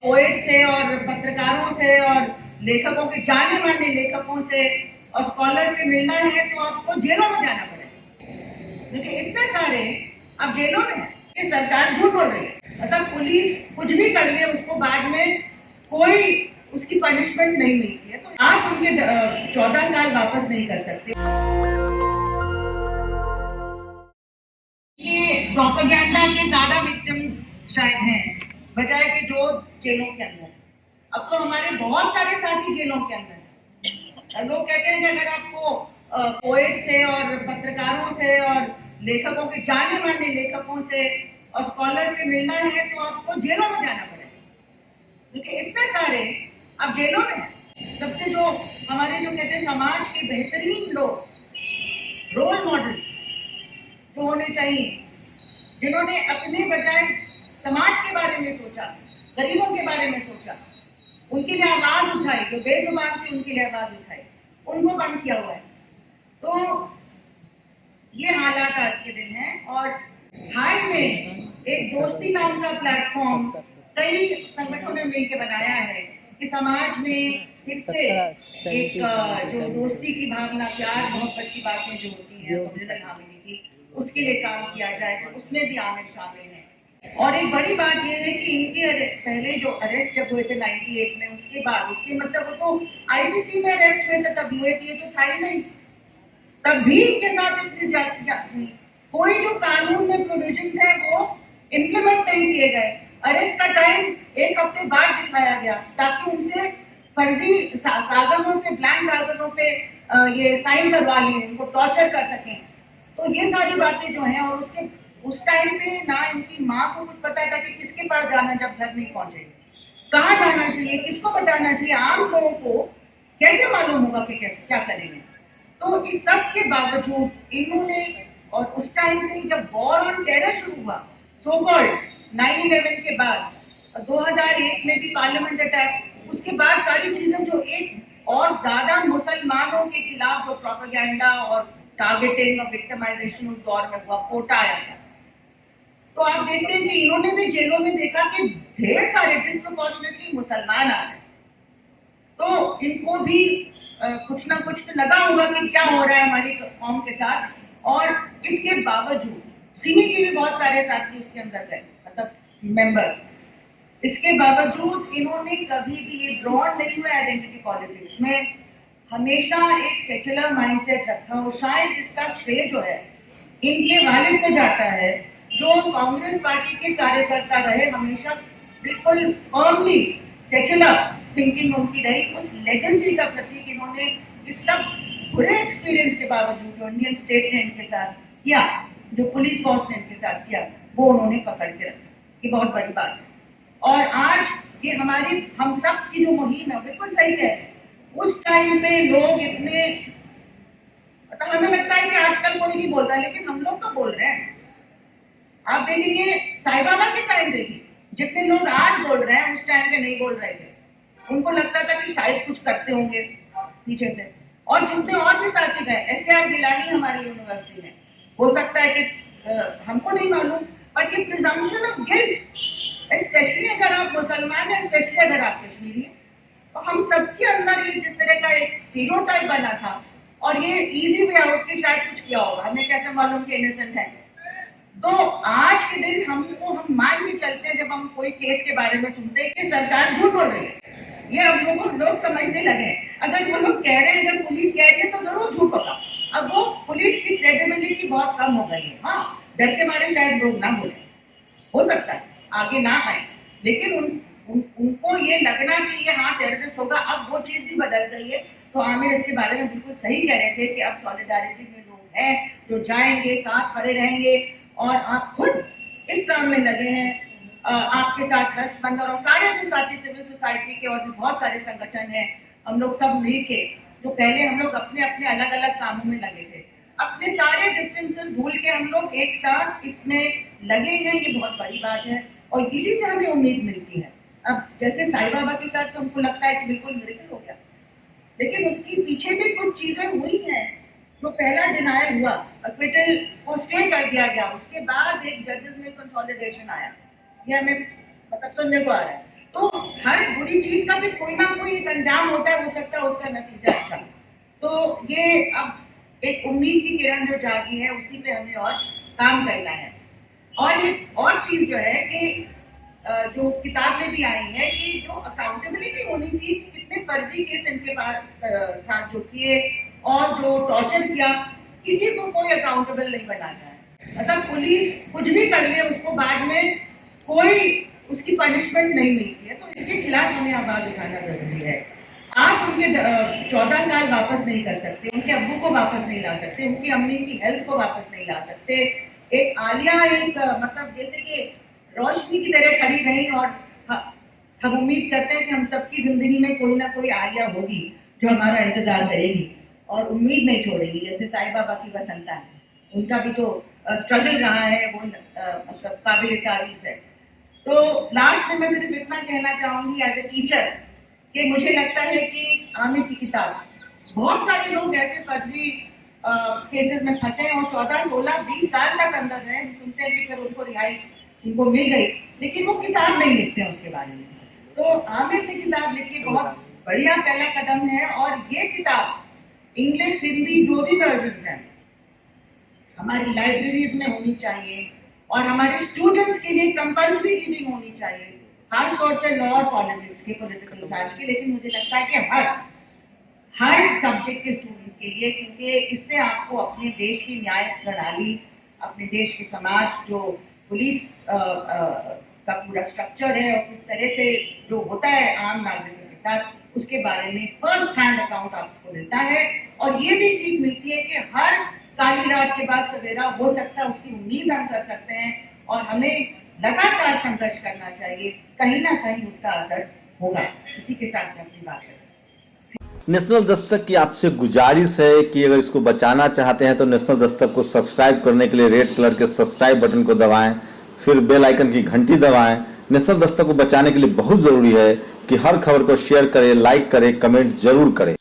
Poet से और पत्रकारों से और लेखकों के जाने माने लेखकों से और स्कॉलर से मिलना है तो आपको जेलों में जाना पड़ेगा, क्योंकि इतने सारे अब जेलों में हैं कि सरकार झूठ बोल रही है। मतलब पुलिस कुछ भी कर ले उसको बाद में कोई उसकी पनिशमेंट नहीं मिलती है, तो आप उनके 14 साल वापस नहीं कर सकते। ये प्रोपेगेंडा के ज्यादा विक्टिम्स शायद हैं बजाय कि जो जेलों के अंदर। अब तो हमारे बहुत सारे साथी जेलों के अंदर हैं। लोग कहते हैं कि अगर आपको पोएट से और पत्रकारों से और लेखकों के जाने माने लेखकों से और स्कॉलर से मिलना है तो आपको जेलों में जाना पड़ेगा, क्योंकि इतने सारे अब जेलों में हैं। सबसे जो हमारे जो कहते हैं समाज के बेहतरीन लोग, रोल मॉडल्स जो होने चाहिए, जिन्होंने अपने बजाय समाज के बारे में सोचा, गरीबों के बारे में सोचा, उनके लिए आवाज उठाई, जो बेजुबान थे उनके लिए आवाज उठाई, उनको बंद किया हुआ है। तो ये हालात आज के दिन हैं। और हाल में एक दोस्ती नाम का प्लेटफॉर्म कई संगठनों ने मिलकर बनाया है कि समाज में फिर से एक जो दोस्ती की भावना, प्यार मोहब्बत की बातें जो होती हैं कम्युनल हार्मनी की, उसके लिए काम किया जाए, तो उसमें भी आमिर शामिल हैं। और एक बड़ी बात यह है कि इनके पहले जो अरेस्ट जब हुए थे 98 में, उसके बाद उसके मतलब वो तो आईपीसी में अरेस्ट हुए थे, तब हुए थे, तो था ही नहीं, तब भी इनके साथ इतनी ज्यादती, कोई जो कानून में प्रोविजंस है वो इम्प्लीमेंट नहीं किए गए। अरेस्ट का टाइम एक हफ्ते बाद दिखाया गया ताकि उनसे फर्जी कागजों पे, ब्लैंक कागजों पे ये साइन करवा लिए, उनको टॉर्चर कर सकें। तो ये सारी बातें जो हैं, और उसके उस टाइम पे ना इनकी माँ को कुछ पता था कि किसके पास जाना जब घर नहीं पहुंचे, कहाँ जाना चाहिए, किसको बताना चाहिए, आम लोगों को कैसे मालूम होगा कि कैसे क्या करेंगे। तो इस सब के बावजूद इन्होंने, और उस टाइम पे जब वॉर ऑन टेरर शुरू हुआ, सो कॉल्ड 9/11 के बाद, 2001 में भी पार्लियामेंट अटैक, उसके बाद सारी चीजें जो एक और ज्यादा मुसलमानों के खिलाफ जो प्रोपेगेंडा और टारगेटिंग और विक्टिमाइजेशन उस दौर में हुआ, कोटा आया था। तो आप देखते हैं कि इन्होंने भी जेलों में देखा कि ढेर सारे डिस्प्रोपोर्शनेटली मुसलमान आ रहे हैं, तो इनको भी कुछ ना कुछ तो लगा होगा कि क्या हो रहा है हमारी कौम के साथ। और इसके बावजूद सिमी के भी बहुत सारे साथी उसके अंदर गए, मतलब मेंबर, इसके बावजूद इन्होंने कभी भी ये ड्रॉन नहीं हुआ आइडेंटिटी पॉलिटिक्स में, हमेशा एक सेक्युलर माइंडसेट रखा। और शायद इसका श्रेय जो है इनके वालिद को जाता है, जो कांग्रेस पार्टी के कार्यकर्ता रहे, हमेशा बिल्कुल फर्मली सेक्युलर थिंकिंग उनकी रही। उस लेगेसी का प्रतीक इन्होंने इस सब बुरे एक्सपीरियंस के बावजूद जो इंडियन स्टेट ने इनके साथ किया, जो पुलिस फोर्स ने इनके साथ किया, वो उन्होंने पकड़ के रखा। ये बहुत बड़ी बात है। और आज ये हमारी, हम सब की जो मुहिम है, बिल्कुल सही कह रहे हैं। उस टाइम पे लोग इतने, मतलब हमें लगता है कि आजकल कोई नहीं बोलता, लेकिन हम लोग तो बोल रहे हैं। आप देखेंगे साईं बाबा के टाइम देखिए, जितने लोग आज बोल रहे हैं उस टाइम पे नहीं बोल रहे थे। उनको लगता था कि शायद कुछ करते होंगे पीछे से। और जितने और भी साथी गए, SAR गिलानी हमारी यूनिवर्सिटी में, हो सकता है कि हमको नहीं मालूम, बट ये प्रिजम्पशन ऑफ गिल्ट, स्पेशली अगर आप मुसलमान हैं, स्पेशली अगर आप कश्मीरी हैं, तो हम सबके अंदर ये जिस तरह का एक स्टीरियोटाइप बना था, और ये इजी वे आउट के शायद कुछ किया होगा, हमें कैसे मालूम कि इनोसेंट है। तो आज के दिन हमको, हम मान के चलते हैं जब हम कोई केस के बारे में सुनते हैं कि सरकार झूठ बोल रही है, ये हम लोग समझने लगे। अगर वो लोग कह रहे हैं, अगर पुलिस कह रही है तो जरूर झूठ होगा। अब वो पुलिस की क्रेडिबिलिटी बहुत कम हो गई है। हाँ, डर के मारे शायद लोग ना बोले, हो सकता है आगे ना आए, लेकिन उनको ये लगना कि ये हाँ टेररिस्ट होगा। अब वो चीज भी बदल गई है। तो आमिर इसके बारे में बिल्कुल सही कह रहे थे कि अब सॉलिडारिटी में लोग हैं जो जाएंगे, साथ खड़े रहेंगे। और आप खुद इस काम में लगे हैं, आपके साथ हर्ष बंदर और सारे जो साथी सिविल सोसाइटी के और भी बहुत सारे संगठन हैं, हम लोग सब मिल के, जो पहले हम लोग अपने अपने अलग अलग कामों में लगे थे, अपने सारे डिफरेंसेस भूल के हम लोग एक साथ इसमें लगे हैं। ये बहुत बड़ी बात है और इसी से हमें उम्मीद मिलती है। अब जैसे साईं बाबा के साथ तो हमको लगता है कि बिल्कुल मिरेकल हो गया, लेकिन उसकी पीछे भी कुछ चीजें हुई हैं। जो पहला डिनायल हुआ, एक्विटल को स्टे कर दिया गया, उसके बाद एक जजेस में कंसोलिडेशन आया, ये हमें मतलब सुनने को आ रहा है। तो हर बुरी चीज का भी कोई ना कोई एक अंजाम होता है, हो सकता है उसका नतीजा अच्छा। तो ये अब एक उम्मीद की किरण जो जागी है, उसी पे हमें और काम करना है। और ये और चीज जो है कि जो किताब में भी आई है कि जो अकाउंटेबिलिटी होनी चाहिए कि कितने फर्जी केस इनके पास साथ जो किए और जो टॉर्चर किया, किसी को कोई अकाउंटेबल नहीं बनाना है। मतलब पुलिस कुछ भी कर ले, उसको बाद में कोई उसकी पनिशमेंट नहीं मिलती है, तो इसके खिलाफ हमें आवाज उठाना जरूरी है। आप उनके 14 साल वापस नहीं कर सकते, उनके अब्बू को वापस नहीं ला सकते, उनकी अम्मी की हेल्थ को वापस नहीं ला सकते। एक आलिया एक मतलब जैसे कि रोशनी की तरह खड़ी रही, और हम उम्मीद करते हैं कि हम सबकी जिंदगी में कोई ना कोई आलिया होगी जो हमारा इंतजार करेगी और उम्मीद नहीं छोड़ेगी, जैसे साईं बाबा की वसंता है, उनका भी तो स्ट्रगल रहा है, वो मतलब काबिल तारीफ है। तो लास्ट में मैं सिर्फ इतना कहना चाहूंगी एज ए टीचर कि मुझे लगता है कि आमिर की किताब, बहुत सारे लोग ऐसे फर्जी केसेस में फंसे हैं और 14, 16, 20 साल तक अंदर है, सुनते हैं कि फिर उनको रिहाई उनको मिल गई, लेकिन वो किताब नहीं लिखते हैं उसके बारे में। तो आमिर ने किताब लिखी, बहुत बढ़िया पहला कदम है। और ये किताब इंग्लिश, हिंदी जो भी वर्जन है हमारी लाइब्रेरीज में होनी चाहिए और हमारे स्टूडेंट्स के लिए कंपल्सरी रीडिंग होनी चाहिए, खास तौर से लॉ और पॉलिटिक्स के, पॉलिटिकल साइंस के। लेकिन मुझे लगता है कि हर सब्जेक्ट के स्टूडेंट के लिए, क्योंकि इससे आपको अपने देश की न्याय प्रणाली, अपने देश के समाज, जो पुलिस का पूरा स्ट्रक्चर है और किस तरह से जो होता है आम नागरिकों के साथ, उसके बारे में फर्स्ट हैंड अकाउंट आपको मिलता है। और ये भी सीख मिलती है कि हर काली रात के बाद सवेरा हो सकता है, उसकी उम्मीद हम कर सकते हैं और हमें लगातार संघर्ष करना चाहिए, कहीं ना कहीं उसका असर होगा। इसी के साथ मैं अपनी बात करूँ। नेशनल दस्तक की आपसे गुजारिश है कि अगर इसको बचाना चाहते हैं तो नेशनल दस्तक को सब्सक्राइब करने के लिए रेड कलर के सब्सक्राइब बटन को दबाएं, फिर बेल आइकन की घंटी दबाएं। नेशनल दस्तक को बचाने के लिए बहुत जरूरी है कि हर खबर को शेयर करें, लाइक करें, कमेंट जरूर करें।